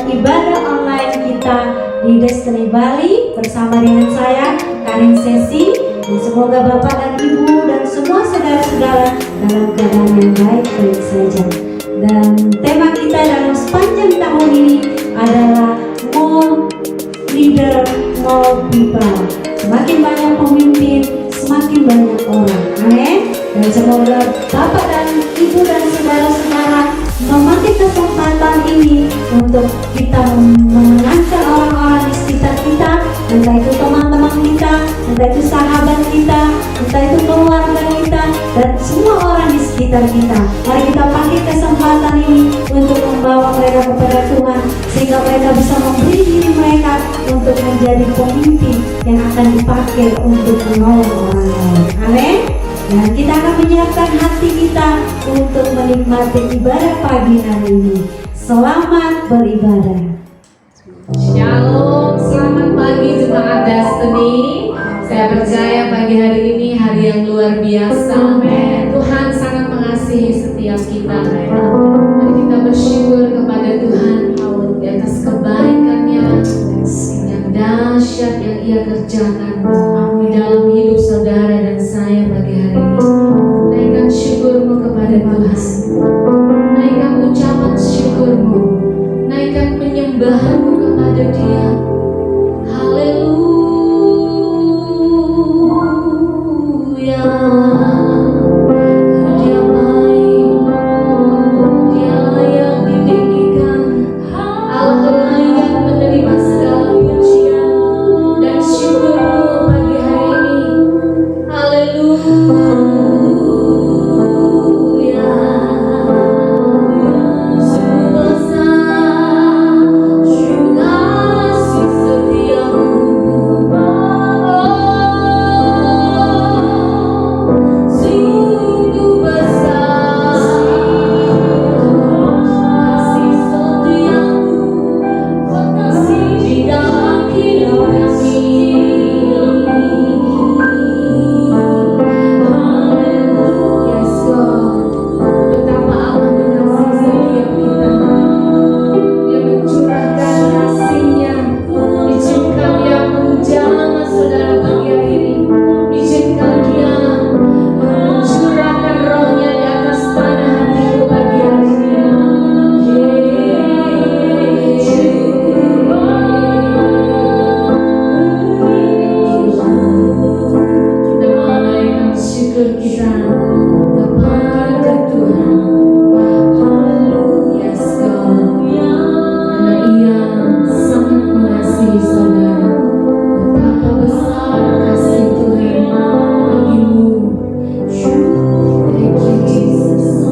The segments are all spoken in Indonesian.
ibadah online kita di Destiny Bali bersama dengan saya Karin Sesi. Dan semoga Bapak dan Ibu dan semua saudara-saudara dalam keadaan yang baik-baik saja. Dan tema kita dalam sepanjang tahun ini adalah More Leader, More People. Semakin banyak pemimpin, semakin banyak orang. Amin. Dan semoga Bapak dan Ibu dan saudara-saudara memakai kesempatan ini untuk kita mengenalkan orang-orang di sekitar kita, entah itu teman-teman kita, entah itu sahabat kita, entah itu keluarga kita, dan semua orang di sekitar kita. Mari kita pakai kesempatan ini untuk membawa mereka kepada Tuhan, sehingga mereka bisa memberi diri mereka untuk menjadi pemimpin yang akan dipakai untuk menolong orang lain. Amin. Dan kita akan menyiapkan hati kita untuk menikmati ibadah pagi hari ini. Selamat beribadah. Shalom, selamat pagi jemaat Destiny. Saya percaya pagi hari ini hari yang luar biasa. Tuhan sangat mengasihi setiap kita. Mari kita bersyukur kepada Tuhan di atas kebaikan-Nya yang dahsyat yang Ia kerjakan di dalam hidup saudara dan saya pagi hari ini. Naikkan syukurmu kepada Tuhan. Naikkan ucapan syukurmu. Naikkan penyembahanmu kepada Dia. Haleluya. Dia baik, Dia layak ditinggikan, Allah layak menerima segala pujian dan syukurmu pagi hari ini. Haleluya. Sungguh besar kasih setiamu, sungguh besar kasih setiamu di dalam hidup kami. Yes Lord, betapa Allah mengasihi setiap kita. Dia mencurahkan kasih-Nya. Izinkan Dia menjamah saudara pagi hari ini. Izinkan Dia mencurahkan roh-Nya di atas tanah hatiku pagi hari ini. Kita menaikkan syukur kita kepada Tuhan. Yes God, karena Ia sangat mengasihi saudara. Betapa besar kasih Tuhan bagimu. Thank you Jesus.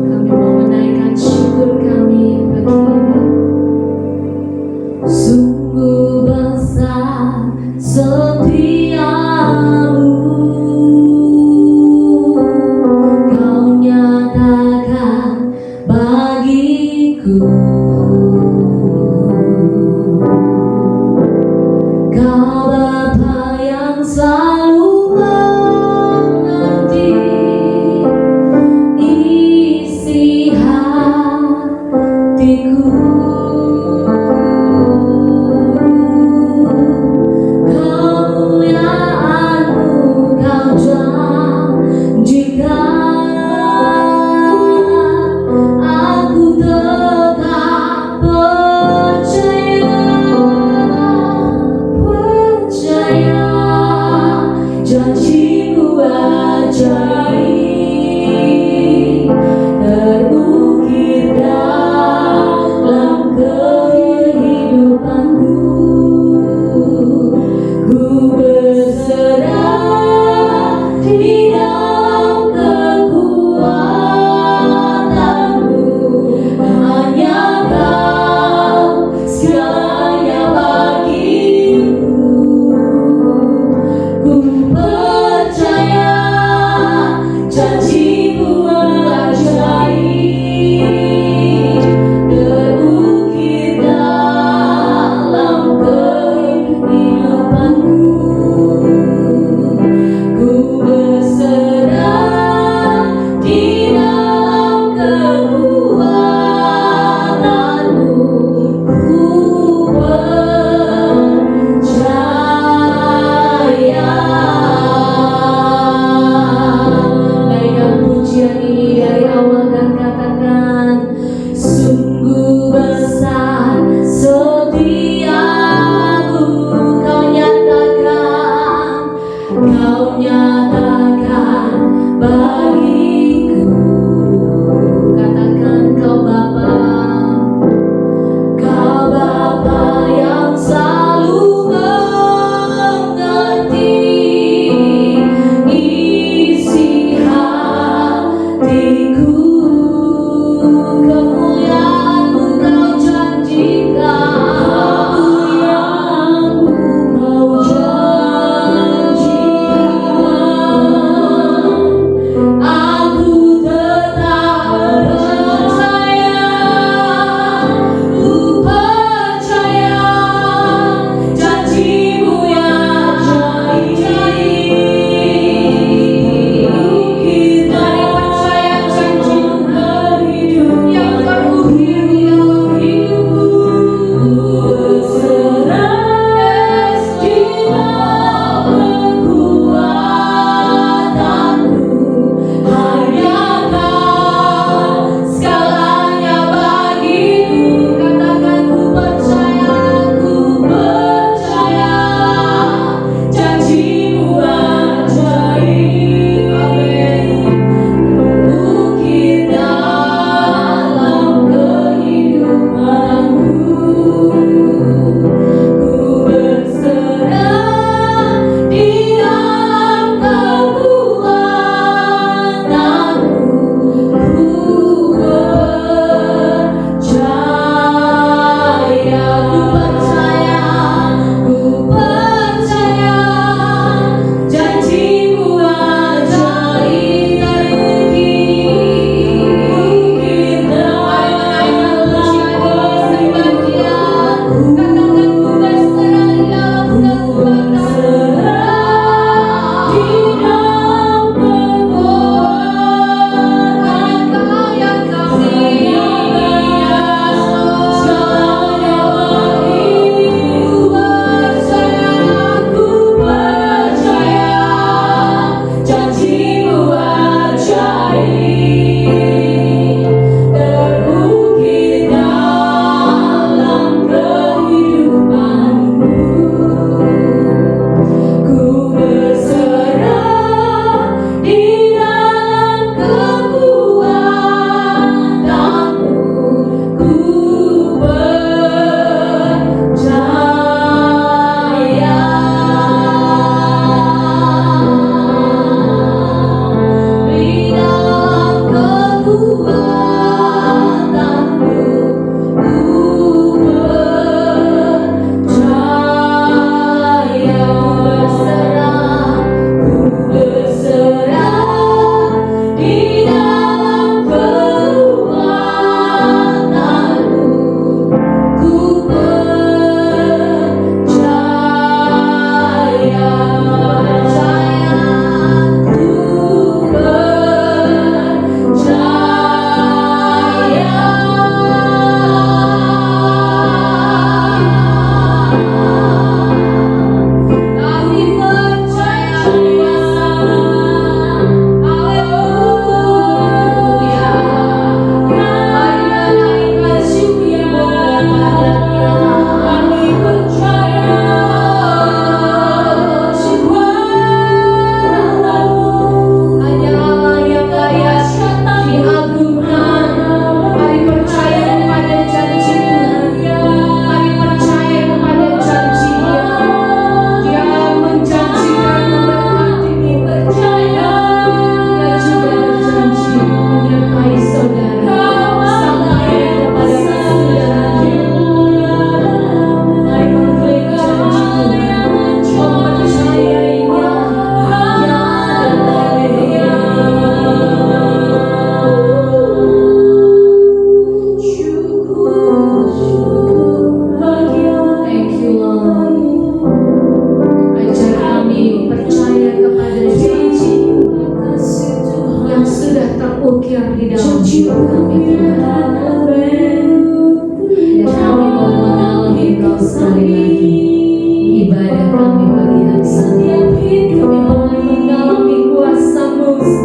Kami mau menaikkan syukur kami pagi ini. Sungguh besar setiamu, Kau nyatakan bagiku. Kau Bapa yang selalu mengerti isi hatiku. Kemuliaan-Mu Kau janjikan, aku tetap percaya, janji-Mu ajaib, terukir dalam kehidupanku. Ku berserah di dalam kekuatan-Mu. Hanya Kau segalanya bagiku. Ku percaya janji-Mu ajaib, terukir dalam kehidupanku.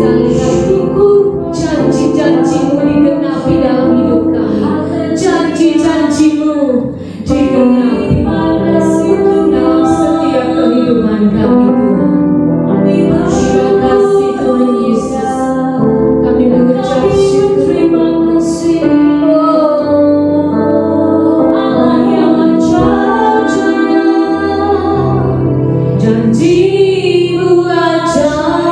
sekali janji-janji-Mu digenapi dalam hidup kami. Janji-janji-Mu digenapi dalam setiap kehidupan kami, Tuhan. Terima kasih Tuhan Yesus. Kami mengucap syukur. Terima kasih Allah yang ajaib, Janji-Mu ajaib,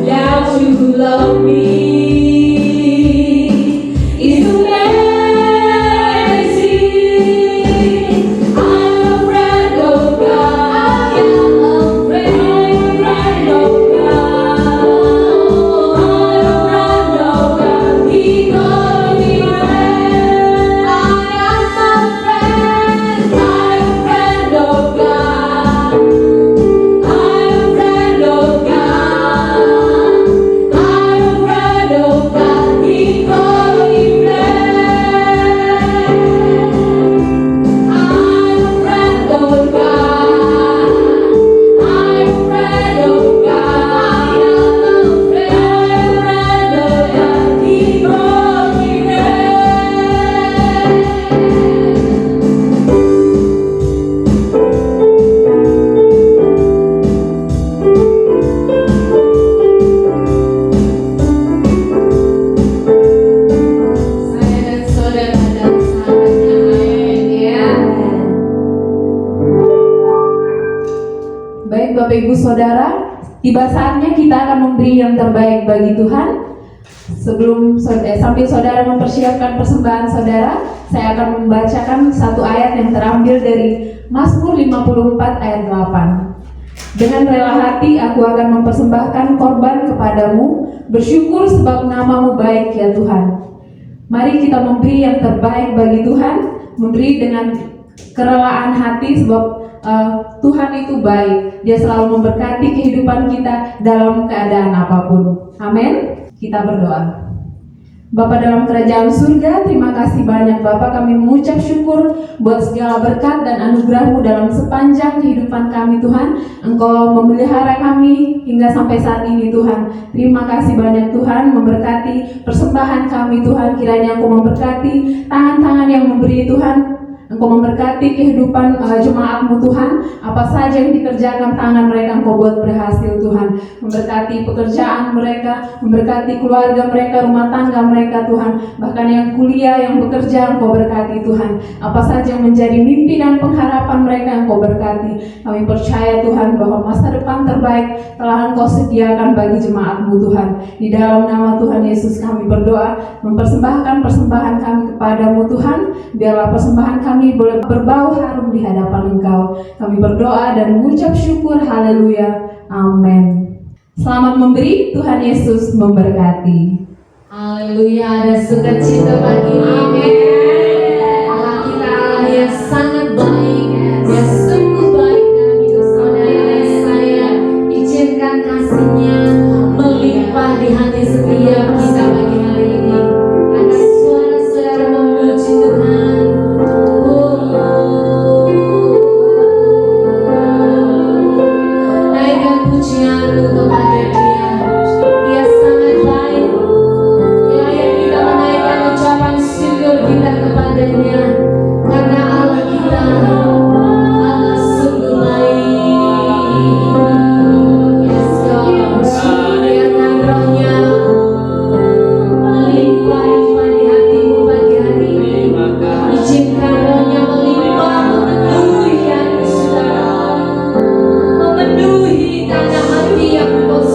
that you love me. It's amazing. I'm a friend of God. I'm a friend of God. I'm a friend of God. He called me friend. I am a friend. I'm a friend of God. I'm a friend of God. I'm a friend of God. He called me friend. I'm a friend of God. I'm a friend of God. I'm a friend of God. He called me friend. Saya dan saudara dan sahabatnya, amin ya. Baik Bapak Ibu Saudara, tiba saatnya kita akan memberi yang terbaik bagi Tuhan. Sambil saudara mempersiapkan persembahan saudara, saya akan membacakan satu ayat yang terambil dari Mazmur 54 ayat 8. Dengan rela hati aku akan mempersembahkan korban kepadamu, bersyukur sebab namamu baik ya Tuhan. Mari kita memberi yang terbaik bagi Tuhan, memberi dengan kerelaan hati sebab Tuhan itu baik. Dia selalu memberkati kehidupan kita dalam keadaan apapun. Amin. Kita berdoa. Bapa dalam kerajaan surga, terima kasih banyak Bapa, kami mengucap syukur buat segala berkat dan anugerah-Mu dalam sepanjang kehidupan kami Tuhan. Engkau memelihara kami hingga sampai saat ini Tuhan. Terima kasih banyak Tuhan, memberkati persembahan kami Tuhan. Kiranya Engkau memberkati tangan-tangan yang memberi Tuhan. Engkau memberkati kehidupan jemaat-Mu Tuhan. Apa saja yang dikerjakan tangan mereka Engkau buat berhasil Tuhan. Memberkati pekerjaan mereka, memberkati keluarga mereka, rumah tangga mereka Tuhan. Bahkan yang kuliah, yang bekerja Engkau berkati Tuhan. Apa saja yang menjadi mimpi dan pengharapan mereka Engkau berkati. Kami percaya Tuhan bahwa masa depan terbaik telah Engkau sediakan bagi jemaat-Mu Tuhan. Di dalam nama Tuhan Yesus kami berdoa, mempersembahkan persembahan kami kepadamu Tuhan. Biarlah persembahan kami boleh berbau harum di hadapan Engkau. Kami berdoa dan mengucap syukur. Haleluya. Amin. Selamat memberi. Tuhan Yesus memberkati. Haleluya, ada sukacita pagi ini. Allah kita Allah yang sangat baik, yang sungguh baik dalam hidup saudara dan saya. Izinkan kasih-Nya melimpah di hati setiap kita pagi hari ini. Ada suara saudara memuji Tuhan. Naikkan pujianmu kepada Dia. Dia sangat baik. Layak kita menaikkan ucapan syukur kita kepada-Nya, karena Allah kita, Allah sungguh baik. Yes God, biarkan roh-Nya melimpah-limpah di hatimu pagi hari ini. Izinkan roh-Nya melimpah memenuhi hati saudara, memenuhi tanah hati yang Engkau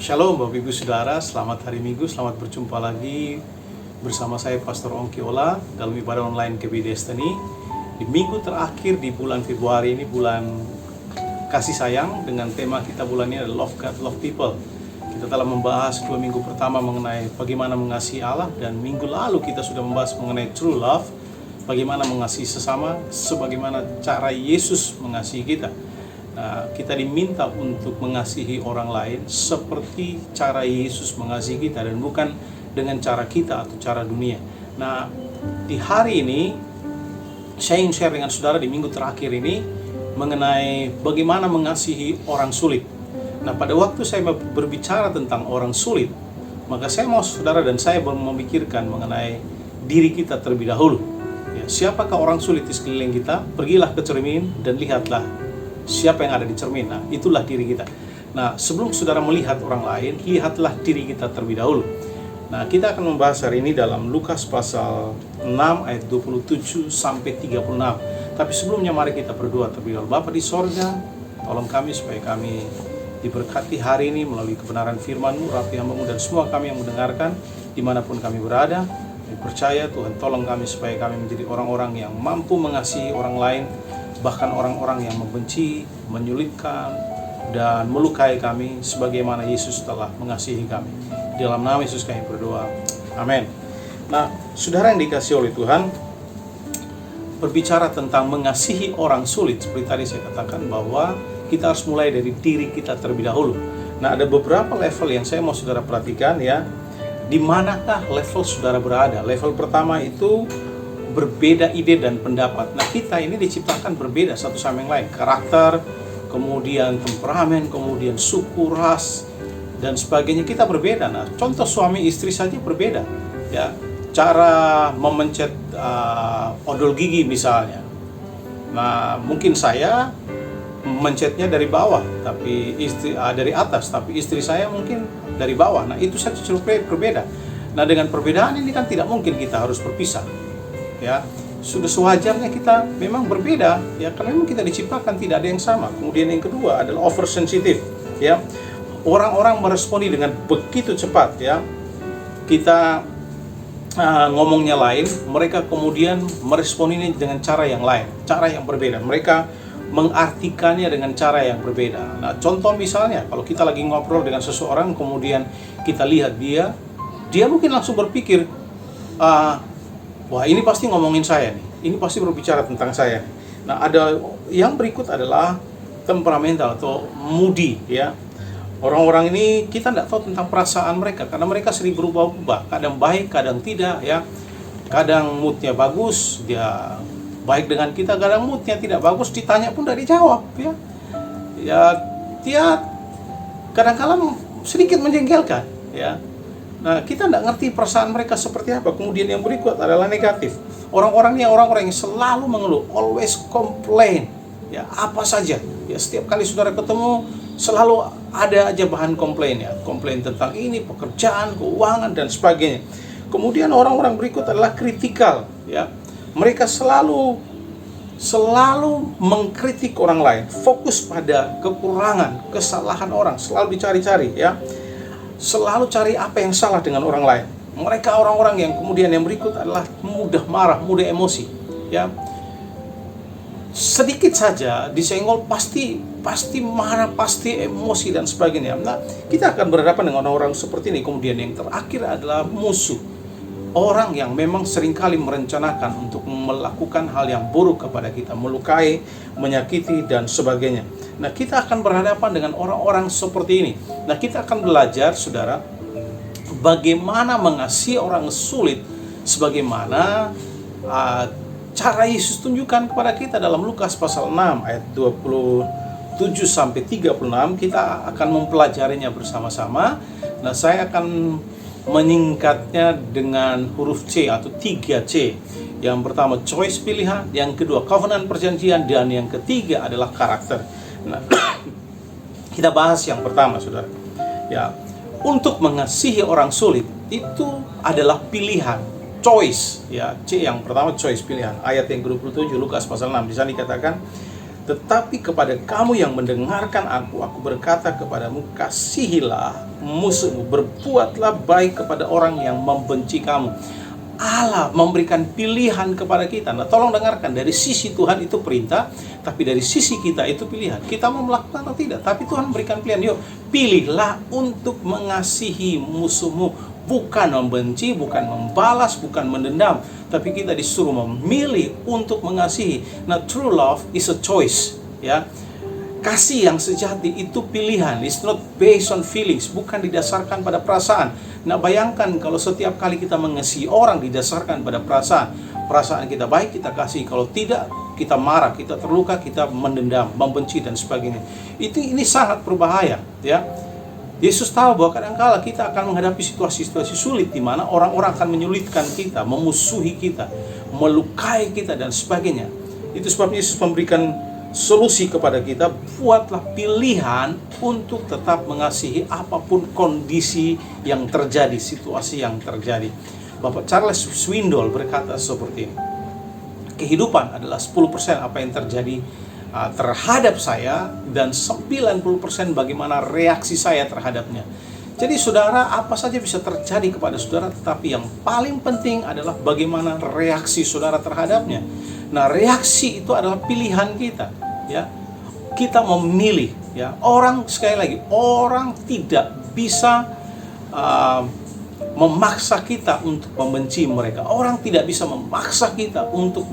Shalom Bapak Ibu Saudara, selamat hari Minggu, selamat berjumpa lagi bersama saya Pastor Ongki Ola dalam ibadah online KB Destiny. Di minggu terakhir di bulan Februari ini, bulan kasih sayang, dengan tema kita bulan ini adalah Love God, Love People. Kita telah membahas 2 minggu pertama mengenai bagaimana mengasihi Allah, dan minggu lalu kita sudah membahas mengenai True Love, bagaimana mengasihi sesama, sebagaimana cara Yesus mengasihi kita. Nah, kita diminta untuk mengasihi orang lain seperti cara Yesus mengasihi kita, dan bukan dengan cara kita atau cara dunia. Nah, di hari ini saya ingin share dengan saudara di minggu terakhir ini mengenai bagaimana mengasihi orang sulit. Nah, pada waktu saya berbicara tentang orang sulit, maka saya mau saudara dan saya memikirkan mengenai diri kita terlebih dahulu. Ya, siapakah orang sulit di sekeliling kita? Pergilah ke cermin dan lihatlah siapa yang ada di cermin. Nah, itulah diri kita. Nah, sebelum saudara melihat orang lain, lihatlah diri kita terlebih dahulu. Nah, kita akan membahas hari ini dalam Lukas pasal 6 ayat 27 sampai 36. Tapi sebelumnya mari kita berdoa terlebih dahulu. Bapa di sorga, tolong kami supaya kami diberkati hari ini melalui kebenaran firman-Mu, rapi hamba-Mu, dan semua kami yang mendengarkan dimanapun kami berada. Kami percaya Tuhan, tolong kami supaya kami menjadi orang-orang yang mampu mengasihi orang lain, bahkan orang-orang yang membenci, menyulitkan, dan melukai kami sebagaimana Yesus telah mengasihi kami. Di dalam nama Yesus kami berdoa, amin. Nah, saudara yang dikasihi oleh Tuhan, berbicara tentang mengasihi orang sulit, seperti tadi saya katakan bahwa kita harus mulai dari diri kita terlebih dahulu. Nah, ada beberapa level yang saya mau saudara perhatikan ya. Di manakah level saudara berada? Level pertama itu berbeda ide dan pendapat. Nah, kita ini diciptakan berbeda satu sama yang lain. Karakter, kemudian temperamen, kemudian suku, ras, dan sebagainya kita berbeda. Nah, contoh suami istri saja berbeda. Ya, cara memencet odol gigi misalnya. Nah, mungkin saya memencetnya dari bawah, tapi dari atas, tapi istri saya mungkin dari bawah. Nah, itu saja berbeda. Nah, dengan perbedaan ini kan tidak mungkin kita harus berpisah. Ya, sudah sewajarnya kita memang berbeda ya, karena memang kita diciptakan tidak ada yang sama. Kemudian yang kedua adalah oversensitif ya. Orang-orang meresponi dengan begitu cepat ya. Kita ngomongnya lain, mereka kemudian meresponinya dengan cara yang lain, cara yang berbeda. Mereka mengartikannya dengan cara yang berbeda. Nah, contoh misalnya kalau kita lagi ngobrol dengan seseorang, kemudian kita lihat dia mungkin langsung berpikir, wah, ini pasti ngomongin saya nih. Ini pasti berbicara tentang saya. Nah, ada yang berikut adalah temperamental atau moody ya. Orang-orang ini kita tidak tahu tentang perasaan mereka karena mereka sering berubah-ubah. Kadang baik, kadang tidak ya. Kadang moodnya bagus, dia baik dengan kita. Kadang moodnya tidak bagus, ditanya pun tidak dijawab ya. Ya, dia kadang-kadang sedikit menjengkelkan ya. Nah, kita tidak ngerti perasaan mereka seperti apa. Kemudian yang berikut adalah negatif. Orang-orang yang selalu mengeluh, always complain. Ya, apa saja. Ya, setiap kali saudara ketemu selalu ada aja bahan komplain ya. Komplain tentang ini, pekerjaan, keuangan, dan sebagainya. Kemudian orang-orang berikut adalah kritikal ya. Mereka selalu mengkritik orang lain, fokus pada kekurangan, kesalahan orang, selalu dicari-cari ya. Selalu cari apa yang salah dengan orang lain. Mereka orang-orang yang kemudian yang berikut adalah mudah marah, mudah emosi ya. Sedikit saja disenggol pasti marah, pasti emosi dan sebagainya. Nah, kita akan berhadapan dengan orang-orang seperti ini. Kemudian yang terakhir adalah musuh. Orang yang memang seringkali merencanakan untuk melakukan hal yang buruk kepada kita, melukai, menyakiti, dan sebagainya. Nah, kita akan berhadapan dengan orang-orang seperti ini. Nah, kita akan belajar, saudara, bagaimana mengasihi orang sulit, sebagaimana cara Yesus tunjukkan kepada kita dalam Lukas pasal 6 ayat 27 sampai 36. Kita akan mempelajarinya bersama-sama. Nah, saya akan menyingkatnya dengan huruf C atau 3C. Yang pertama choice, pilihan, yang kedua covenant, perjanjian, dan yang ketiga adalah karakter. Nah, kita bahas yang pertama, saudara. Ya, untuk mengasihi orang sulit itu adalah pilihan, choice. Ya, C yang pertama choice, pilihan. Ayat yang ke-27 Lukas pasal 6 di sana dikatakan, Tetapi kepada kamu yang mendengarkan aku berkata kepadamu, kasihilah musuhmu, berbuatlah baik kepada orang yang membenci kamu. Allah memberikan pilihan kepada kita. Nah, tolong dengarkan, dari sisi Tuhan itu perintah, tapi dari sisi kita itu pilihan. Kita mau melakukan atau tidak, tapi Tuhan memberikan pilihan. Yuk, pilihlah untuk mengasihi musuhmu. Bukan membenci, bukan membalas, bukan mendendam, tapi kita disuruh memilih untuk mengasihi. Nah, true love is a choice, ya. Kasih yang sejati itu pilihan. It's not based on feelings, bukan didasarkan pada perasaan. Nah, bayangkan kalau setiap kali kita mengasihi orang didasarkan pada perasaan. Perasaan kita baik, kita kasih. Kalau tidak, kita marah, kita terluka, kita mendendam, membenci, dan sebagainya. Ini sangat berbahaya, ya. Yesus tahu bahwa kadang-kala kita akan menghadapi situasi-situasi sulit di mana orang-orang akan menyulitkan kita, memusuhi kita, melukai kita, dan sebagainya. Itu sebabnya Yesus memberikan solusi kepada kita, buatlah pilihan untuk tetap mengasihi apapun kondisi yang terjadi, situasi yang terjadi. Bapak Charles Swindoll berkata seperti ini, kehidupan adalah 10% apa yang terjadi terhadap saya, dan 90% bagaimana reaksi saya terhadapnya. Jadi saudara, apa saja bisa terjadi kepada saudara, tetapi yang paling penting adalah bagaimana reaksi saudara terhadapnya. Nah, reaksi itu adalah pilihan kita, ya. Kita memilih, ya. Orang, sekali lagi, orang tidak bisa memaksa kita untuk membenci mereka. Orang tidak bisa memaksa kita untuk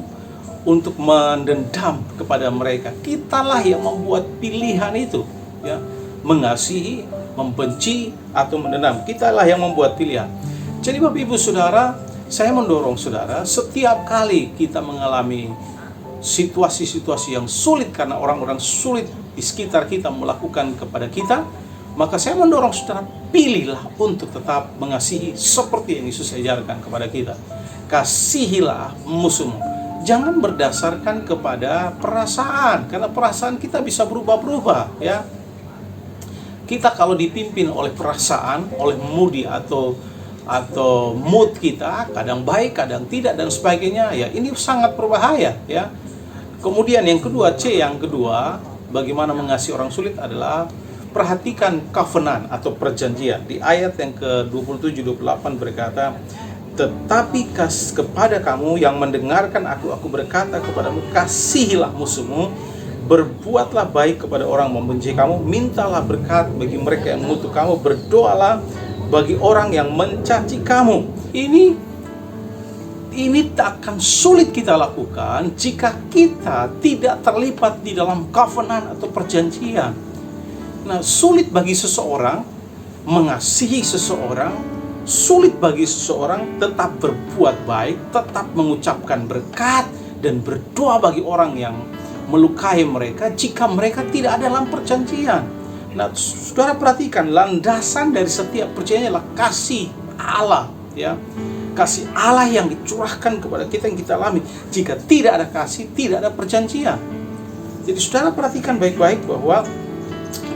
mendendam kepada mereka. Kitalah yang membuat pilihan itu, ya, mengasihi, membenci, atau mendendam. Kitalah yang membuat pilihan. Jadi Bapak Ibu Saudara, saya mendorong saudara, setiap kali kita mengalami situasi-situasi yang sulit karena orang-orang sulit di sekitar kita melakukan kepada kita, maka saya mendorong saudara, pilihlah untuk tetap mengasihi seperti yang Yesus ajarkan kepada kita. Kasihilah musuhmu. Jangan berdasarkan kepada perasaan, karena perasaan kita bisa berubah-berubah, ya. Kita kalau dipimpin oleh perasaan, oleh mood atau mood kita, kadang baik, kadang tidak, dan sebagainya, ya, ini sangat berbahaya, ya. Kemudian yang kedua, yang kedua, bagaimana mengasihi orang sulit adalah perhatikan covenant atau perjanjian. Di ayat yang ke-27-28 berkata, tetapi kepada kamu yang mendengarkan aku berkata kepadamu, kasihilah musuhmu, berbuatlah baik kepada orang membenci kamu, mintalah berkat bagi mereka yang mengutuk kamu, berdoalah bagi orang yang mencaci kamu. Ini tak akan sulit kita lakukan jika kita tidak terlibat di dalam covenant atau perjanjian. Nah, sulit bagi seseorang mengasihi seseorang, sulit bagi seseorang tetap berbuat baik, tetap mengucapkan berkat, dan berdoa bagi orang yang melukai mereka jika mereka tidak ada dalam perjanjian. Nah, saudara perhatikan, landasan dari setiap perjanjian adalah kasih Allah, ya. Kasih Allah yang dicurahkan kepada kita, yang kita alami. Jika tidak ada kasih, tidak ada perjanjian. Jadi saudara perhatikan baik-baik bahwa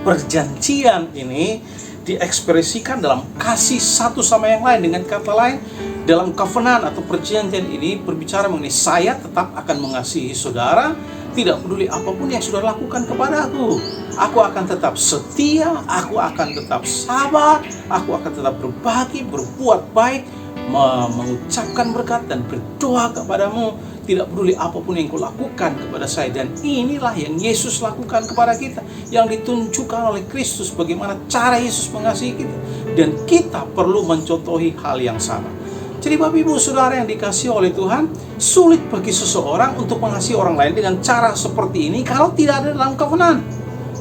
perjanjian ini diekspresikan dalam kasih satu sama yang lain. Dengan kata lain, dalam covenant atau perjanjian ini berbicara mengenai saya tetap akan mengasihi saudara, tidak peduli apapun yang saudara lakukan kepada aku. Aku akan tetap setia, aku akan tetap sabar, aku akan tetap berbagi, berbuat baik, mengucapkan berkat, dan berdoa kepadamu, tidak peduli apapun yang kau lakukan kepada saya. Dan inilah yang Yesus lakukan kepada kita, yang ditunjukkan oleh Kristus, bagaimana cara Yesus mengasihi kita, dan kita perlu mencontohi hal yang sama. Jadi Bapak Ibu Saudara yang dikasihi oleh Tuhan, sulit bagi seseorang untuk mengasihi orang lain dengan cara seperti ini kalau tidak ada dalam covenant,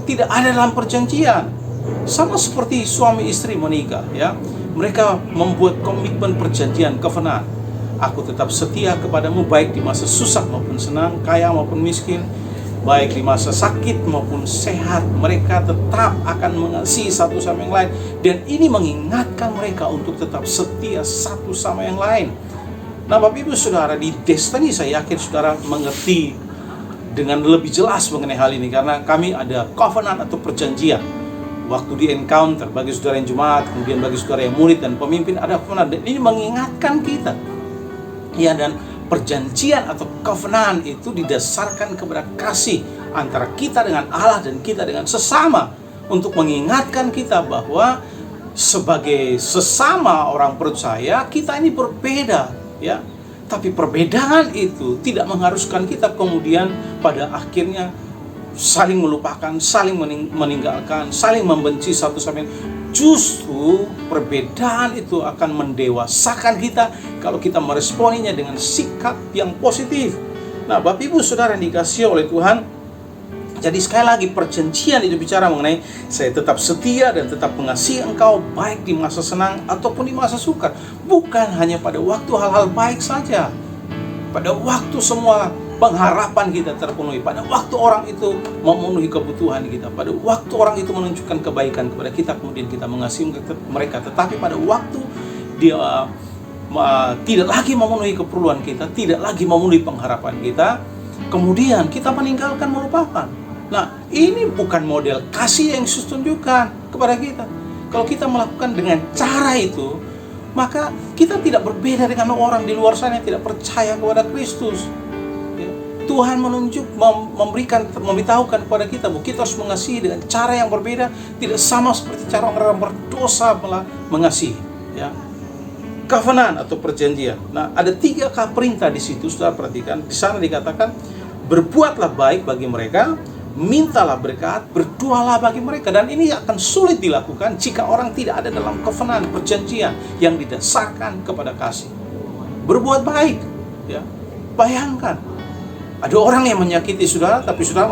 tidak ada dalam perjanjian. Sama seperti suami istri menikah, ya, mereka membuat komitmen perjanjian covenant. Aku tetap setia kepadamu baik di masa susah maupun senang, kaya maupun miskin, baik di masa sakit maupun sehat. Mereka tetap akan mengasihi satu sama yang lain, dan ini mengingatkan mereka untuk tetap setia satu sama yang lain. Nah Bapak Ibu Saudara, di Destiny saya yakin saudara mengerti dengan lebih jelas mengenai hal ini, karena kami ada covenant atau perjanjian. Waktu di encounter bagi saudara yang jemaat, kemudian bagi saudara yang murid dan pemimpin, ada covenant, dan ini mengingatkan kita, ya. Dan perjanjian atau covenant itu didasarkan kepada kasih antara kita dengan Allah dan kita dengan sesama, untuk mengingatkan kita bahwa sebagai sesama orang percaya kita ini berbeda, ya. Tapi perbedaan itu tidak mengharuskan kita kemudian pada akhirnya saling melupakan, saling meninggalkan, saling membenci satu sama lain. Justru perbedaan itu akan mendewasakan kita kalau kita meresponinya dengan sikap yang positif. Nah, Bapak Ibu Saudara yang dikasihi oleh Tuhan, jadi sekali lagi perjanjian itu bicara mengenai saya tetap setia dan tetap mengasihi engkau baik di masa senang ataupun di masa sukar. Bukan hanya pada waktu hal-hal baik saja. Pada waktu semua pengharapan kita terpenuhi, pada waktu orang itu memenuhi kebutuhan kita, pada waktu orang itu menunjukkan kebaikan kepada kita, kemudian kita mengasihi mereka. Tetapi pada waktu dia tidak lagi memenuhi keperluan kita, tidak lagi memenuhi pengharapan kita, kemudian kita meninggalkan, melupakan. Nah, ini bukan model kasih yang Yesus tunjukkan kepada kita. Kalau kita melakukan dengan cara itu, maka kita tidak berbeda dengan orang di luar sana yang tidak percaya kepada Kristus. Ya. Tuhan memberitahukan kepada kita bahwa kita harus mengasihi dengan cara yang berbeda, tidak sama seperti cara orang berdosa mengasihi. Ya. Covenant atau perjanjian. Nah, ada 3 perintah di situ. Saudara perhatikan, di sana dikatakan berbuatlah baik bagi mereka, mintalah berkat, berdoalah bagi mereka. Dan ini akan sulit dilakukan jika orang tidak ada dalam covenant, perjanjian yang didasarkan kepada kasih. Berbuat baik, ya. Bayangkan, ada orang yang menyakiti saudara, tapi saudara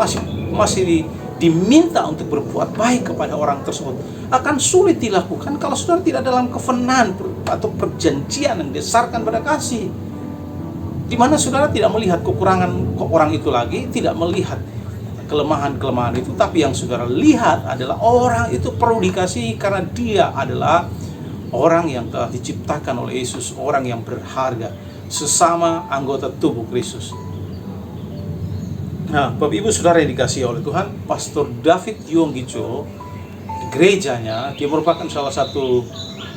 masih diminta untuk berbuat baik kepada orang tersebut. Akan sulit dilakukan kalau saudara tidak dalam covenant atau perjanjian yang didasarkan pada kasih, di mana saudara tidak melihat kekurangan orang itu lagi, tidak melihat kelemahan-kelemahan itu, tapi yang saudara lihat adalah orang itu perlu dikasihi karena dia adalah orang yang telah diciptakan oleh Yesus, orang yang berharga, sesama anggota tubuh Kristus. Nah, Bapak Ibu Saudara yang dikasihi oleh Tuhan, Pastor David Yonggi-cho, gerejanya, dia merupakan salah satu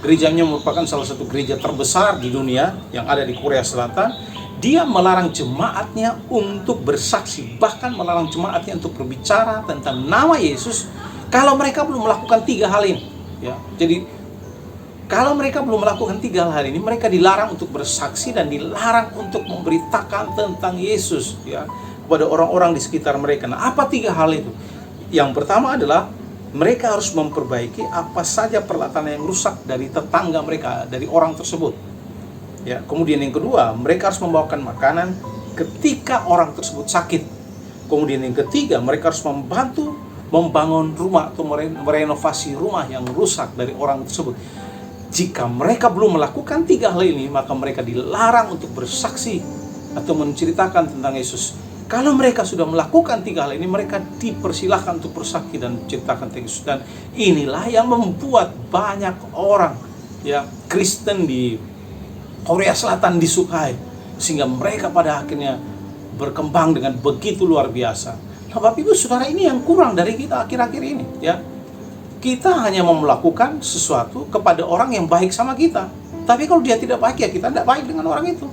gereja terbesar di dunia yang ada di Korea Selatan. Dia melarang jemaatnya untuk bersaksi, bahkan melarang jemaatnya untuk berbicara tentang nama Yesus kalau mereka belum melakukan 3 hal ini. Ya, jadi kalau mereka belum melakukan 3 hal ini, mereka dilarang untuk bersaksi dan dilarang untuk memberitakan tentang Yesus, ya, kepada orang-orang di sekitar mereka. Nah, apa 3 hal itu? Yang pertama adalah mereka harus memperbaiki apa saja peralatan yang rusak dari tetangga mereka, dari orang tersebut. Ya, kemudian yang kedua, mereka harus membawakan makanan ketika orang tersebut sakit. Kemudian yang ketiga, mereka harus membantu membangun rumah atau merenovasi rumah yang rusak dari orang tersebut. Jika mereka belum melakukan 3 hal ini, maka mereka dilarang untuk bersaksi atau menceritakan tentang Yesus. Kalau mereka sudah melakukan 3 hal ini, mereka dipersilahkan untuk bersaksi dan menceritakan tentang Yesus. Dan inilah yang membuat banyak orang, ya, Kristen di Korea Selatan disukai, sehingga mereka pada akhirnya berkembang dengan begitu luar biasa. Nah, Bapak Ibu Saudara, ini yang kurang dari kita akhir-akhir ini, ya. Kita hanya mau melakukan sesuatu kepada orang yang baik sama kita, tapi kalau dia tidak baik, ya kita tidak baik dengan orang itu.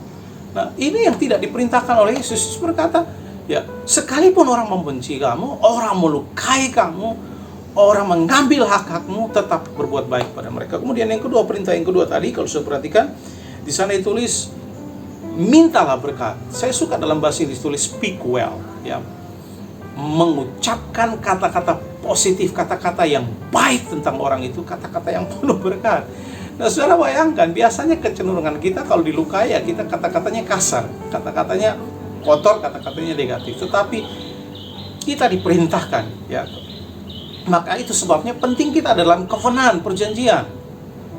Nah, ini yang tidak diperintahkan oleh Yesus. Yesus berkata, ya, sekalipun orang membenci kamu, orang melukai kamu, orang mengambil hak-hakmu, tetap berbuat baik pada mereka. Kemudian yang kedua, perintah yang kedua tadi, kalau saya perhatikan, di sana ditulis mintalah berkat. Saya suka dalam bahasa Inggris tulis speak well, ya. Mengucapkan kata-kata positif, kata-kata yang baik tentang orang itu, kata-kata yang penuh berkat. Nah, saudara bayangkan, biasanya kecenderungan kita kalau dilukai, ya kita kata-katanya kasar, kata-katanya kotor, kata-katanya negatif. Tetapi kita diperintahkan, ya. Maka itu sebabnya penting kita dalam covenant, perjanjian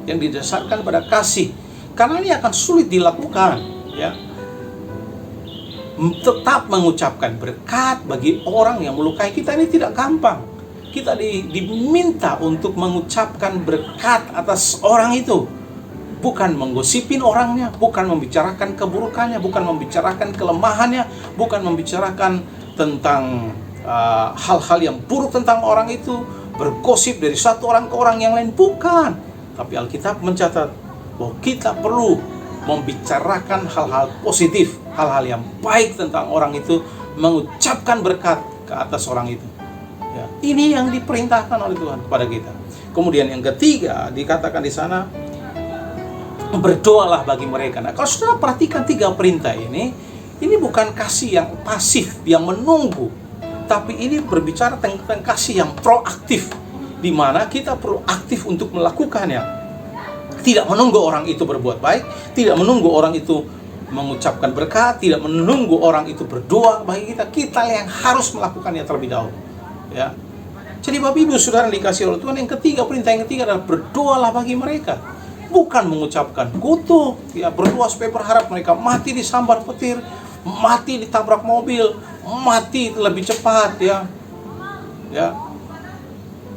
yang didasarkan pada kasih. Karena ini akan sulit dilakukan, ya. Tetap mengucapkan berkat bagi orang yang melukai kita ini tidak gampang. Kita diminta untuk mengucapkan berkat atas orang itu, bukan menggosipin orangnya, bukan membicarakan keburukannya, bukan membicarakan kelemahannya, bukan membicarakan tentang hal-hal yang buruk tentang orang itu, bergosip dari satu orang ke orang yang lain, bukan. Tapi Alkitab mencatat bahwa kita perlu membicarakan hal-hal positif, hal-hal yang baik tentang orang itu, mengucapkan berkat ke atas orang itu. Ya, ini yang diperintahkan oleh Tuhan kepada kita. Kemudian yang ketiga dikatakan di sana, berdoalah bagi mereka. Nah, kalau saudara perhatikan 3 perintah ini bukan kasih yang pasif, yang menunggu, tapi ini berbicara tentang kasih yang proaktif, di mana kita proaktif untuk melakukannya. Tidak menunggu orang itu berbuat baik, tidak menunggu orang itu mengucapkan berkat, tidak menunggu orang itu berdoa bagi kita. Kita yang harus melakukannya terlebih dahulu. Ya. Jadi Bapak Ibu Saudara dikasih oleh Tuhan, yang ketiga, perintah yang ketiga adalah berdoalah bagi mereka. Bukan mengucapkan kutuk, ya, berdoa supaya berharap mereka mati disambar petir, mati ditabrak mobil, mati lebih cepat, ya. Ya.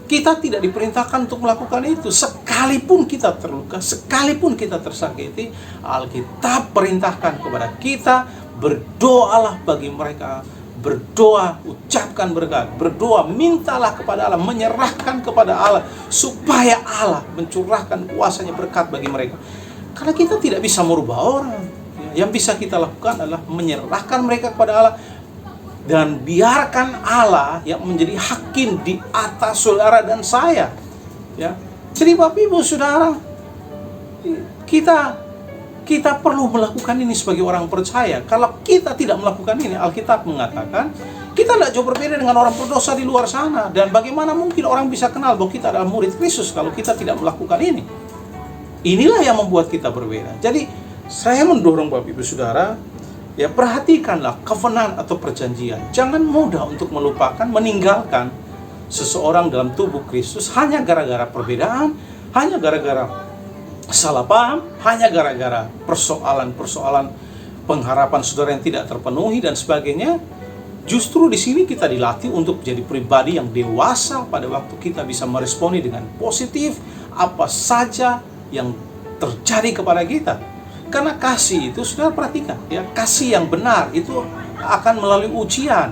Kita tidak diperintahkan untuk melakukan itu. Sekalipun kita terluka, sekalipun kita tersakiti, Alkitab perintahkan kepada kita, berdoalah bagi mereka. Berdoa, ucapkan berkat, berdoa, mintalah kepada Allah, menyerahkan kepada Allah, supaya Allah mencurahkan kuasanya berkat bagi mereka. Karena kita tidak bisa merubah orang. Yang bisa kita lakukan adalah menyerahkan mereka kepada Allah, dan biarkan Allah yang menjadi hakim di atas saudara dan saya. Ya. Jadi Bapak Ibu Saudara, kita perlu melakukan ini sebagai orang percaya. Kalau kita tidak melakukan ini, Alkitab mengatakan kita tidak jauh berbeda dengan orang berdosa di luar sana. Dan bagaimana mungkin orang bisa kenal bahwa kita adalah murid Kristus kalau kita tidak melakukan ini? Inilah yang membuat kita berbeda. Jadi saya mendorong Bapak Ibu Saudara, ya, perhatikanlah covenant atau perjanjian. Jangan mudah untuk melupakan, meninggalkan seseorang dalam tubuh Kristus hanya gara-gara perbedaan, hanya gara-gara salah paham, hanya gara-gara persoalan-persoalan pengharapan saudara yang tidak terpenuhi dan sebagainya. Justru di sini kita dilatih untuk menjadi pribadi yang dewasa pada waktu kita bisa meresponi dengan positif apa saja yang terjadi kepada kita. Karena kasih itu, saudara perhatikan, ya, kasih yang benar itu akan melalui ujian.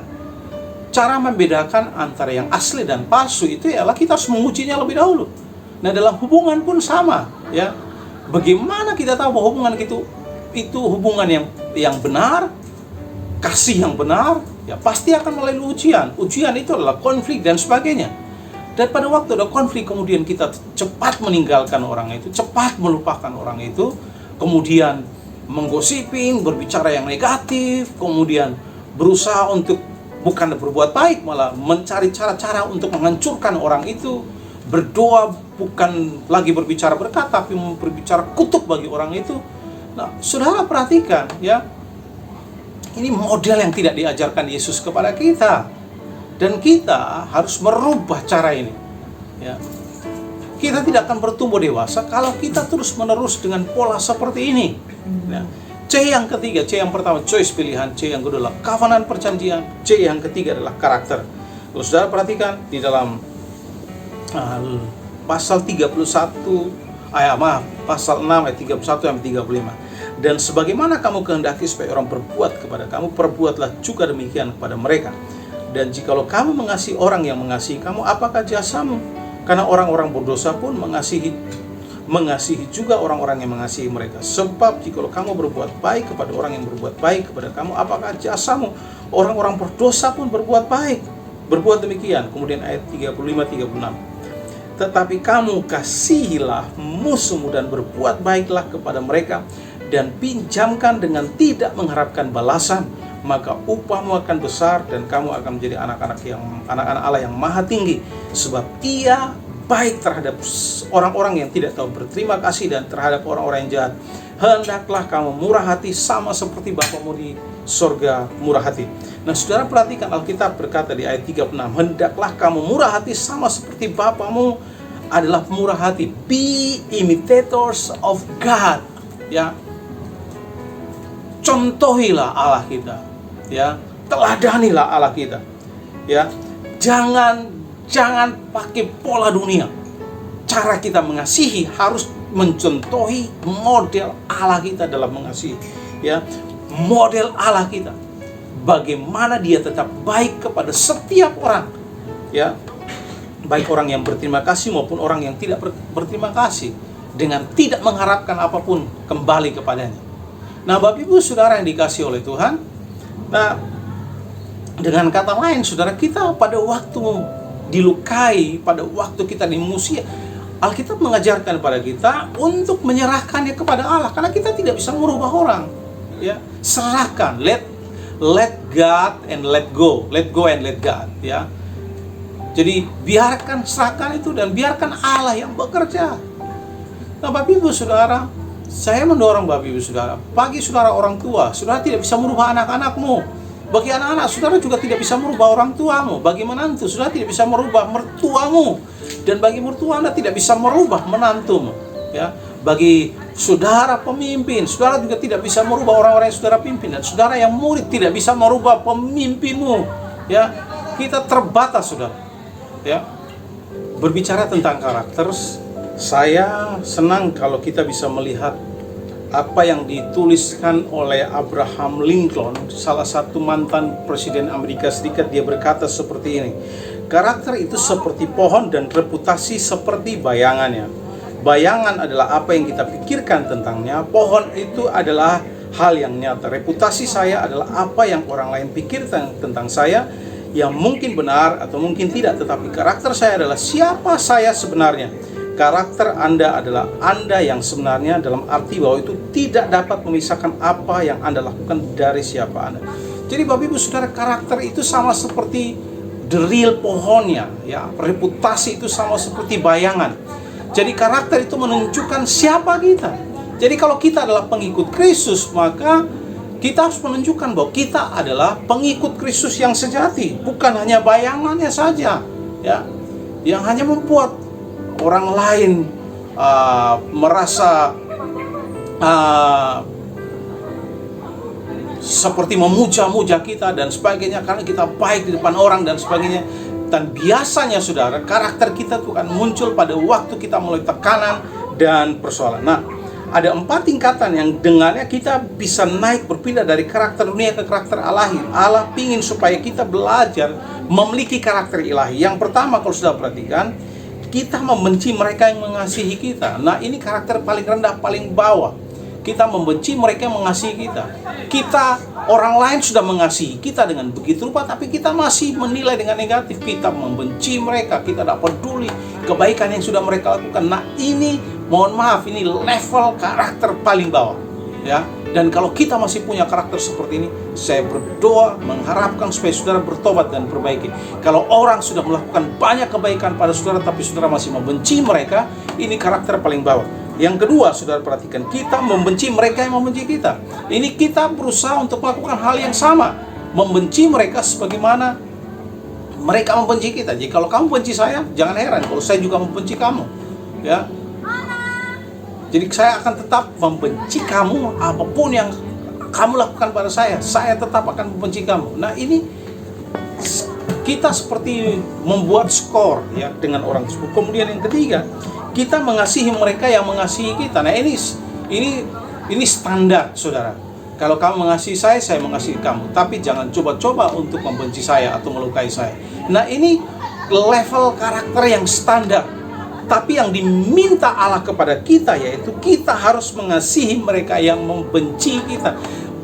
Cara membedakan antara yang asli dan palsu itu ialah kita harus mengujinya lebih dahulu. Nah, dalam hubungan pun sama, ya. Bagaimana kita tahu bahwa hubungan itu hubungan yang benar, kasih yang benar, ya pasti akan melalui ujian. Ujian itu adalah konflik dan sebagainya. Dan pada waktu ada konflik, kemudian kita cepat meninggalkan orang itu, cepat melupakan orang itu, kemudian menggosipin, berbicara yang negatif, kemudian berusaha untuk bukan berbuat baik, malah mencari cara-cara untuk menghancurkan orang itu, berdoa bukan lagi berbicara berkat, tapi berbicara kutuk bagi orang itu. Nah, saudara perhatikan, ya, ini model yang tidak diajarkan Yesus kepada kita, dan kita harus merubah cara ini. Ya. Kita tidak akan bertumbuh dewasa kalau kita terus-menerus dengan pola seperti ini. Ya. C yang ketiga, C yang pertama choice pilihan, C yang kedua adalah covenant perjanjian, C yang ketiga adalah karakter. Kalau saudara perhatikan di dalam pasal 31 pasal 6 ayat 31 sampai 35. Dan sebagaimana kamu kehendaki supaya orang berbuat kepada kamu, perbuatlah juga demikian kepada mereka. Dan jikalau kamu mengasihi orang yang mengasihi kamu, apakah jasamu? Karena orang-orang berdosa pun mengasihi juga orang-orang yang mengasihi mereka. Sebab jikalau kamu berbuat baik kepada orang yang berbuat baik kepada kamu, apakah jasamu? Orang-orang berdosa pun berbuat baik, berbuat demikian. Kemudian ayat 35-36. Tetapi kamu kasihilah musuhmu dan berbuat baiklah kepada mereka, dan pinjamkan dengan tidak mengharapkan balasan, maka upahmu akan besar dan kamu akan menjadi anak-anak Allah yang maha tinggi. Sebab Ia baik terhadap orang-orang yang tidak tahu berterima kasih dan terhadap orang-orang yang jahat. Hendaklah kamu murah hati sama seperti Bapamu di sorga murah hati. Nah, saudara perhatikan Alkitab berkata di ayat 36, hendaklah kamu murah hati sama seperti Bapamu adalah murah hati. Be imitators of God. Ya, contohilah Allah kita. Ya, teladanilah Allah kita. Ya, jangan pakai pola dunia. Cara kita mengasihi harus mencontohi model Allah kita dalam mengasihi. Ya, model Allah kita. Bagaimana Dia tetap baik kepada setiap orang. Ya, baik orang yang berterima kasih maupun orang yang tidak berterima kasih, dengan tidak mengharapkan apapun kembali kepadanya. Nah, Bapak Ibu Saudara yang dikasihi oleh Tuhan, nah, Dengan kata lain, saudara, kita pada waktu dilukai, pada waktu kita dimusuhi, Alkitab mengajarkan pada kita untuk menyerahkannya kepada Allah, karena kita tidak bisa merubah orang. Ya, serahkan, let God and let go and let God. Ya, jadi biarkan, serahkan itu, dan biarkan Allah yang bekerja. Nah, Bapak Ibu Saudara, saya mendorong Bapak Ibu Saudara, bagi saudara orang tua, saudara tidak bisa merubah anak-anakmu. Bagi anak-anak, saudara juga tidak bisa merubah orang tuamu. Bagi menantu, saudara tidak bisa merubah mertuamu. Dan bagi mertua Anda tidak bisa merubah menantumu. Ya, bagi saudara pemimpin, saudara juga tidak bisa merubah orang-orang yang saudara pimpin. Dan saudara yang murid tidak bisa merubah pemimpinmu. Ya, kita terbatas, saudara. Ya, berbicara tentang karakter, saya senang kalau kita bisa melihat apa yang dituliskan oleh Abraham Lincoln, salah satu mantan Presiden Amerika Serikat. Dia berkata seperti ini: karakter itu seperti pohon dan reputasi seperti bayangannya. Bayangan adalah apa yang kita pikirkan tentangnya, pohon itu adalah hal yang nyata. Reputasi saya adalah apa yang orang lain pikirkan tentang saya, yang mungkin benar atau mungkin tidak, tetapi karakter saya adalah siapa saya sebenarnya. Karakter Anda adalah Anda yang sebenarnya, dalam arti bahwa itu tidak dapat memisahkan apa yang Anda lakukan dari siapa Anda. Jadi Bapak Ibu Saudara, karakter itu sama seperti the real pohonnya, ya. Reputasi itu sama seperti bayangan. Jadi karakter itu menunjukkan siapa kita. Jadi kalau kita adalah pengikut Kristus, maka kita harus menunjukkan bahwa kita adalah pengikut Kristus yang sejati, bukan hanya bayangannya saja, ya, yang hanya membuat orang lain merasa seperti memuja-muja kita dan sebagainya, karena kita baik di depan orang dan sebagainya. Dan biasanya saudara, karakter kita itu akan muncul pada waktu kita mulai tekanan dan persoalan. Nah, ada 4 tingkatan yang dengannya kita bisa naik, berpindah dari karakter dunia ke karakter ilahi. Allah ingin supaya kita belajar memiliki karakter ilahi. Yang pertama, kalau sudah perhatikan, kita membenci mereka yang mengasihi kita. Nah, ini karakter paling rendah, paling bawah. Kita membenci mereka yang mengasihi kita. Kita, orang lain sudah mengasihi kita dengan begitu rupa, tapi kita masih menilai dengan negatif. Kita membenci mereka, kita tidak peduli kebaikan yang sudah mereka lakukan. Nah, ini, mohon maaf, ini level karakter paling bawah. Ya, dan kalau kita masih punya karakter seperti ini, saya berdoa mengharapkan supaya saudara bertobat dan perbaiki. Kalau orang sudah melakukan banyak kebaikan pada saudara, tapi saudara masih membenci mereka, ini karakter paling bawah. Yang kedua, saudara perhatikan, kita membenci mereka yang membenci kita. Ini kita berusaha untuk melakukan hal yang sama, membenci mereka sebagaimana mereka membenci kita. Jadi kalau kamu benci saya, jangan heran kalau saya juga membenci kamu. Ya. Jadi saya akan tetap membenci kamu, apapun yang kamu lakukan pada saya tetap akan membenci kamu. Nah, ini kita seperti membuat skor, ya, dengan orang tersebut. Kemudian yang ketiga, kita mengasihi mereka yang mengasihi kita. Nah, ini standar, saudara. Kalau kamu mengasihi saya mengasihi kamu. Tapi jangan coba-coba untuk membenci saya atau melukai saya. Nah, ini level karakter yang standar. Tapi yang diminta Allah kepada kita, yaitu kita harus mengasihi mereka yang membenci kita.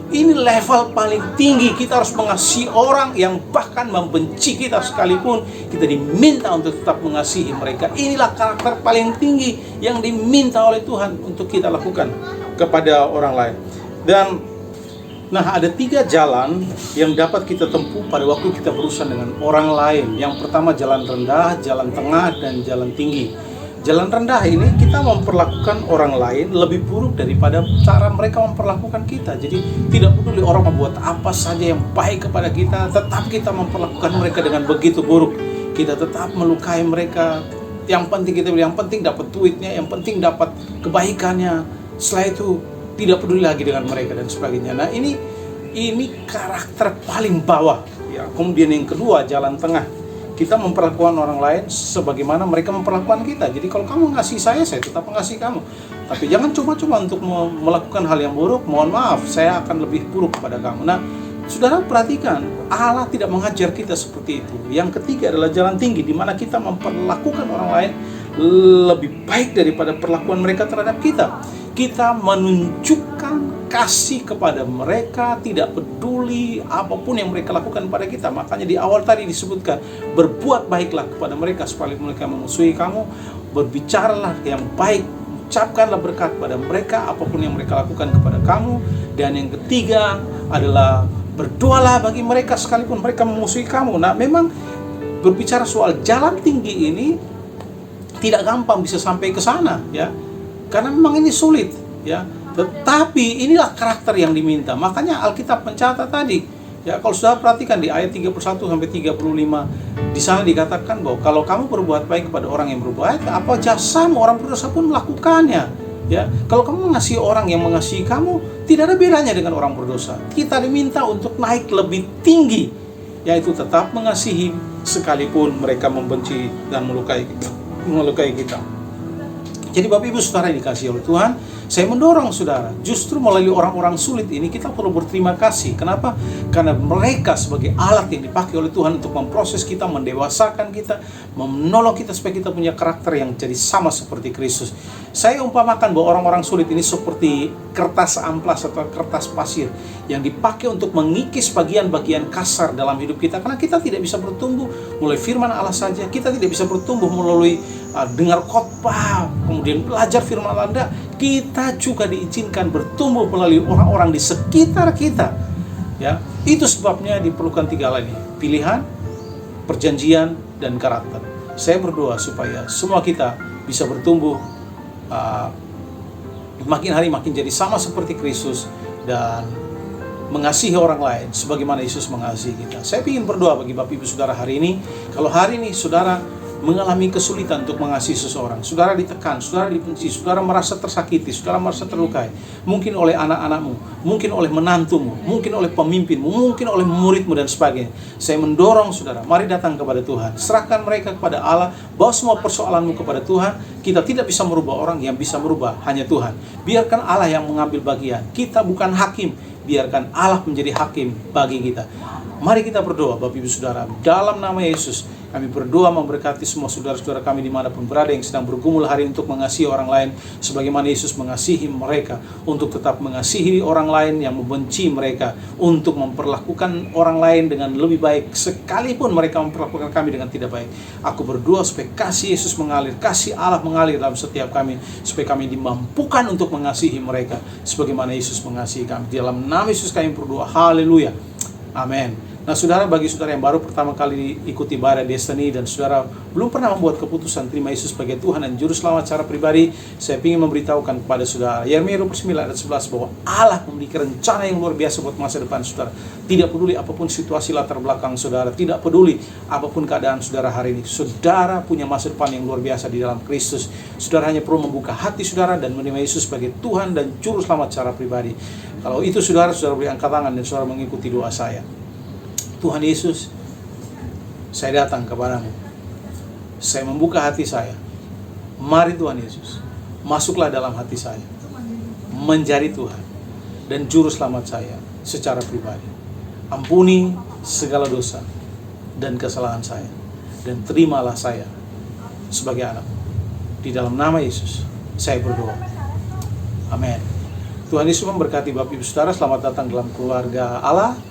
Ini level paling tinggi. Kita harus mengasihi orang yang bahkan membenci kita sekalipun. Kita diminta untuk tetap mengasihi mereka. Inilah karakter paling tinggi yang diminta oleh Tuhan untuk kita lakukan kepada orang lain. Dan nah, ada 3 jalan yang dapat kita tempuh pada waktu kita berurusan dengan orang lain. Yang pertama, jalan rendah, jalan tengah, dan jalan tinggi. Jalan rendah ini kita memperlakukan orang lain lebih buruk daripada cara mereka memperlakukan kita. Jadi tidak peduli orang membuat apa saja yang baik kepada kita, tetap kita memperlakukan mereka dengan begitu buruk. Kita tetap melukai mereka. Yang penting dapat duitnya, yang penting dapat kebaikannya. Setelah itu tidak peduli lagi dengan mereka dan sebagainya. Nah, ini karakter paling bawah. Ya, kemudian yang kedua, jalan tengah. Kita memperlakukan orang lain sebagaimana mereka memperlakukan kita. Jadi kalau kamu mengasihi saya tetap mengasihi kamu. Tapi jangan coba-coba untuk melakukan hal yang buruk. Mohon maaf, saya akan lebih buruk kepada kamu. Nah, saudara perhatikan, Allah tidak mengajar kita seperti itu. Yang ketiga adalah jalan tinggi, di mana kita memperlakukan orang lain lebih baik daripada perlakuan mereka terhadap kita. Kita menunjukkan kasih kepada mereka, tidak peduli apapun yang mereka lakukan pada kita. Makanya di awal tadi disebutkan, berbuat baiklah kepada mereka sekalipun mereka memusuhi kamu, berbicaralah yang baik, ucapkanlah berkat pada mereka apapun yang mereka lakukan kepada kamu. Dan yang ketiga adalah berdoalah bagi mereka sekalipun mereka memusuhi kamu. Nah, memang berbicara soal jalan tinggi ini tidak gampang bisa sampai ke sana, ya. Karena memang ini sulit, ya. Tetapi inilah karakter yang diminta. Makanya Alkitab mencatat tadi, ya, kalau sudah perhatikan di ayat 31 sampai 35, di sana dikatakan bahwa kalau kamu berbuat baik kepada orang yang berbuat baik, apa jasamu, orang berdosa pun melakukannya, ya. Kalau kamu mengasihi orang yang mengasihi kamu, tidak ada bedanya dengan orang berdosa. Kita diminta untuk naik lebih tinggi, yaitu tetap mengasihi sekalipun mereka membenci dan melukai kita. Jadi Bapak Ibu Saudara yang dikasihi oleh Tuhan, saya mendorong saudara, justru melalui orang-orang sulit ini kita perlu berterima kasih. Kenapa? Karena mereka sebagai alat yang dipakai oleh Tuhan untuk memproses kita, mendewasakan kita, menolong kita supaya kita punya karakter yang jadi sama seperti Kristus. Saya umpamakan bahwa orang-orang sulit ini seperti kertas amplas atau kertas pasir yang dipakai untuk mengikis bagian-bagian kasar dalam hidup kita. Karena kita tidak bisa bertumbuh melalui firman Allah saja, kita tidak bisa bertumbuh melalui dengar khotbah, kemudian belajar firman Allah. Kita juga diizinkan bertumbuh melalui orang-orang di sekitar kita, ya. Itu sebabnya diperlukan 3 hal ini: pilihan, perjanjian, dan karakter. Saya berdoa supaya semua kita bisa bertumbuh makin hari makin jadi sama seperti Kristus dan mengasihi orang lain sebagaimana Yesus mengasihi kita. Saya ingin berdoa bagi Bapak Ibu Saudara hari ini. Kalau hari ini saudara mengalami kesulitan untuk mengasihi seseorang, saudara ditekan, saudara dibenci, saudara merasa tersakiti, saudara merasa terlukai, mungkin oleh anak-anakmu, mungkin oleh menantumu, mungkin oleh pemimpinmu, mungkin oleh muridmu dan sebagainya. Saya mendorong saudara, mari datang kepada Tuhan, serahkan mereka kepada Allah, bawa semua persoalanmu kepada Tuhan. Kita tidak bisa merubah orang, yang bisa merubah hanya Tuhan. Biarkan Allah yang mengambil bagian. Kita bukan hakim, biarkan Allah menjadi hakim bagi kita. Mari kita berdoa Bapak Ibu Saudara, dalam nama Yesus. Kami berdoa memberkati semua saudara-saudara kami dimanapun berada yang sedang bergumul hari ini untuk mengasihi orang lain sebagaimana Yesus mengasihi mereka, untuk tetap mengasihi orang lain yang membenci mereka, untuk memperlakukan orang lain dengan lebih baik sekalipun mereka memperlakukan kami dengan tidak baik. Aku berdoa supaya kasih Yesus mengalir, kasih Allah mengalir dalam setiap kami, supaya kami dimampukan untuk mengasihi mereka sebagaimana Yesus mengasihi kami. Di dalam nama Yesus kami berdoa, haleluya, amin. Nah saudara, bagi saudara yang baru pertama kali ikuti ibadah Destiny dan saudara belum pernah membuat keputusan terima Yesus sebagai Tuhan dan Juru Selamat secara pribadi, saya ingin memberitahukan kepada saudara, Yeremia 29 ayat 11, bahwa Allah memiliki rencana yang luar biasa buat masa depan saudara. Tidak peduli apapun situasi latar belakang saudara, tidak peduli apapun keadaan saudara hari ini, saudara punya masa depan yang luar biasa di dalam Kristus. Saudara hanya perlu membuka hati saudara dan menerima Yesus sebagai Tuhan dan Juru Selamat secara pribadi. Kalau itu saudara boleh angkat tangan dan saudara mengikuti doa saya. Tuhan Yesus, saya datang kepadamu. Saya membuka hati saya. Mari Tuhan Yesus, masuklah dalam hati saya. Menjadi Tuhan dan Juru Selamat saya secara pribadi. Ampuni segala dosa dan kesalahan saya. Dan terimalah saya sebagai anak. Di dalam nama Yesus, saya berdoa. Amin. Tuhan Yesus memberkati Bapak Ibu Saudara. Selamat datang dalam keluarga Allah.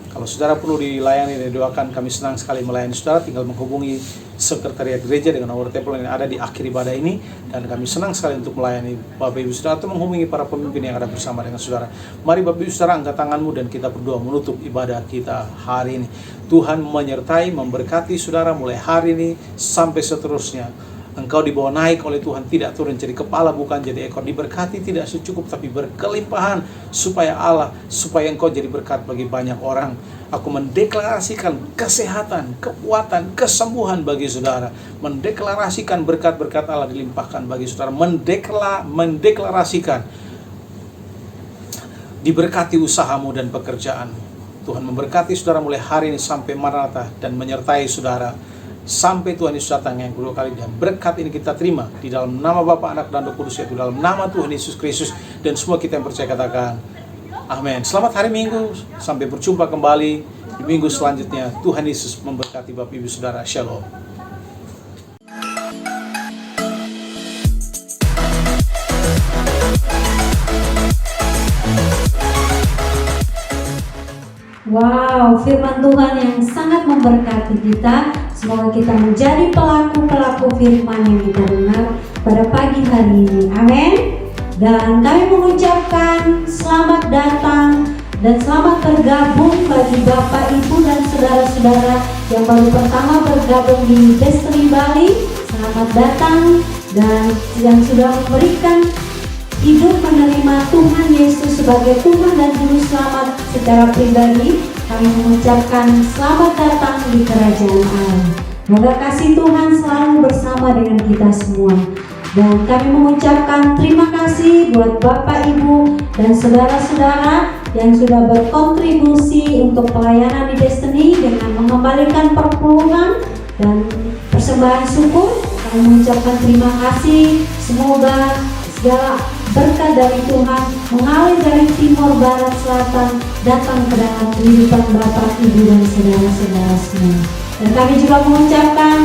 Kalau saudara perlu dilayani dan doakan, kami senang sekali melayani saudara. Tinggal menghubungi sekretariat gereja dengan nomor telepon yang ada di akhir ibadah ini. Dan kami senang sekali untuk melayani Bapak Ibu Saudara atau menghubungi para pemimpin yang ada bersama dengan saudara. Mari Bapak Ibu Saudara angkat tanganmu dan kita berdoa menutup ibadah kita hari ini. Tuhan menyertai, memberkati saudara mulai hari ini sampai seterusnya. Engkau dibawa naik oleh Tuhan, tidak turun jadi kepala bukan jadi ekor. Diberkati tidak secukup tapi berkelimpahan supaya engkau jadi berkat bagi banyak orang. Aku mendeklarasikan kesehatan, kekuatan, kesembuhan bagi saudara. Mendeklarasikan berkat-berkat Allah dilimpahkan bagi saudara. Mendeklarasikan diberkati usahamu dan pekerjaanmu. Tuhan memberkati saudara mulai hari ini sampai Maranatha dan menyertai saudara sampai Tuhan Yesus datang yang kedua kali. Dan berkat ini kita terima di dalam nama Bapa, Anak, dan Roh Kudus, yaitu dalam nama Tuhan Yesus Kristus. Dan semua kita yang percaya katakan amin. Selamat hari Minggu, sampai berjumpa kembali di minggu selanjutnya. Tuhan Yesus memberkati Bapak Ibu Saudara. Shalom. Wow, firman Tuhan yang sangat memberkati kita. Semoga kita menjadi pelaku-pelaku firman yang kita dengar pada pagi hari ini. Amin. Dan kami mengucapkan selamat datang dan selamat bergabung bagi Bapak, Ibu, dan saudara-saudara yang baru pertama bergabung di Destiny Bali. Selamat datang, dan yang sudah memberikan hidup menerima Tuhan Yesus sebagai Tuhan dan Juru Selamat secara pribadi, kami mengucapkan selamat datang di kerajaan Allah. Semoga kasih Tuhan selalu bersama dengan kita semua. Dan kami mengucapkan terima kasih buat Bapak, Ibu, dan saudara-saudara yang sudah berkontribusi untuk pelayanan di Destiny dengan mengembalikan perpuluhan dan persembahan syukur. Kami mengucapkan terima kasih. Semoga segala berkat dari Tuhan mengalir dari timur, barat, selatan datang ke dalam kehidupan Bapak, Ibu, dan saudara-saudara semua. Dan kami juga mengucapkan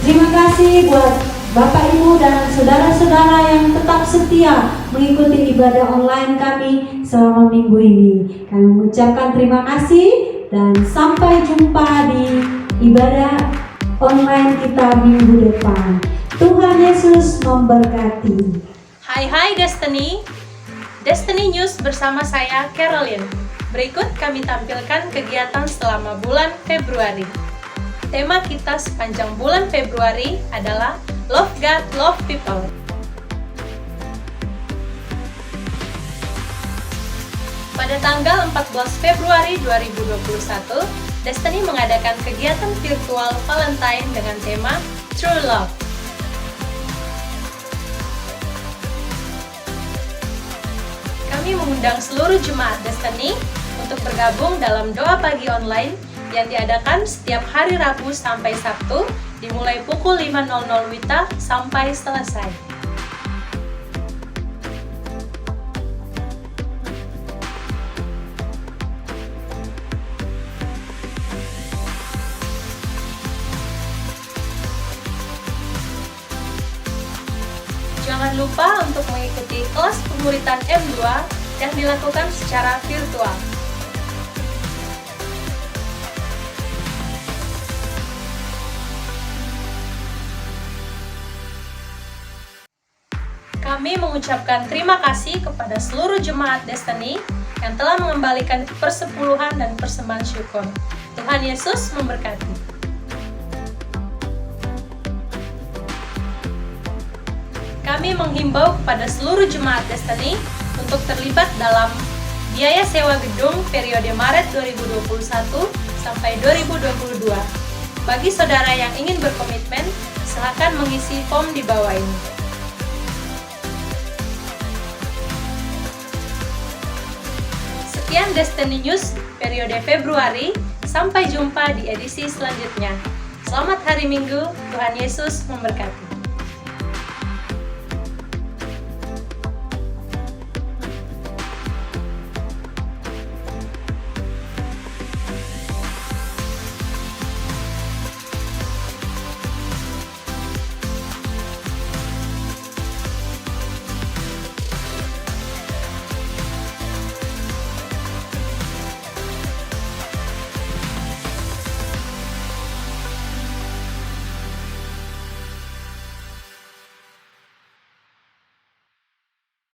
terima kasih buat Bapak, Ibu, dan saudara-saudara yang tetap setia mengikuti ibadah online kami selama minggu ini. Kami mengucapkan terima kasih dan sampai jumpa di ibadah online kita minggu depan. Tuhan Yesus memberkati. Hai Destiny, Destiny News bersama saya Caroline. Berikut kami tampilkan kegiatan selama bulan Februari. Tema kita sepanjang bulan Februari adalah Love God, Love People. Pada tanggal 14 Februari 2021, Destiny mengadakan kegiatan virtual Valentine dengan tema True Love. Kami mengundang seluruh jemaat Destiny untuk bergabung dalam doa pagi online yang diadakan setiap hari Rabu sampai Sabtu dimulai pukul 5.00 WITA sampai selesai. Jangan lupa untuk mengikuti kelas pemuritan M2 yang dilakukan secara virtual. Kami mengucapkan terima kasih kepada seluruh jemaat Destiny yang telah mengembalikan persepuluhan dan persembahan syukur. Tuhan Yesus memberkati. Kami menghimbau kepada seluruh jemaat Destiny untuk terlibat dalam biaya sewa gedung periode Maret 2021 sampai 2022. Bagi saudara yang ingin berkomitmen, silakan mengisi form di bawah ini. Sekian Destiny News periode Februari, sampai jumpa di edisi selanjutnya. Selamat hari Minggu, Tuhan Yesus memberkati.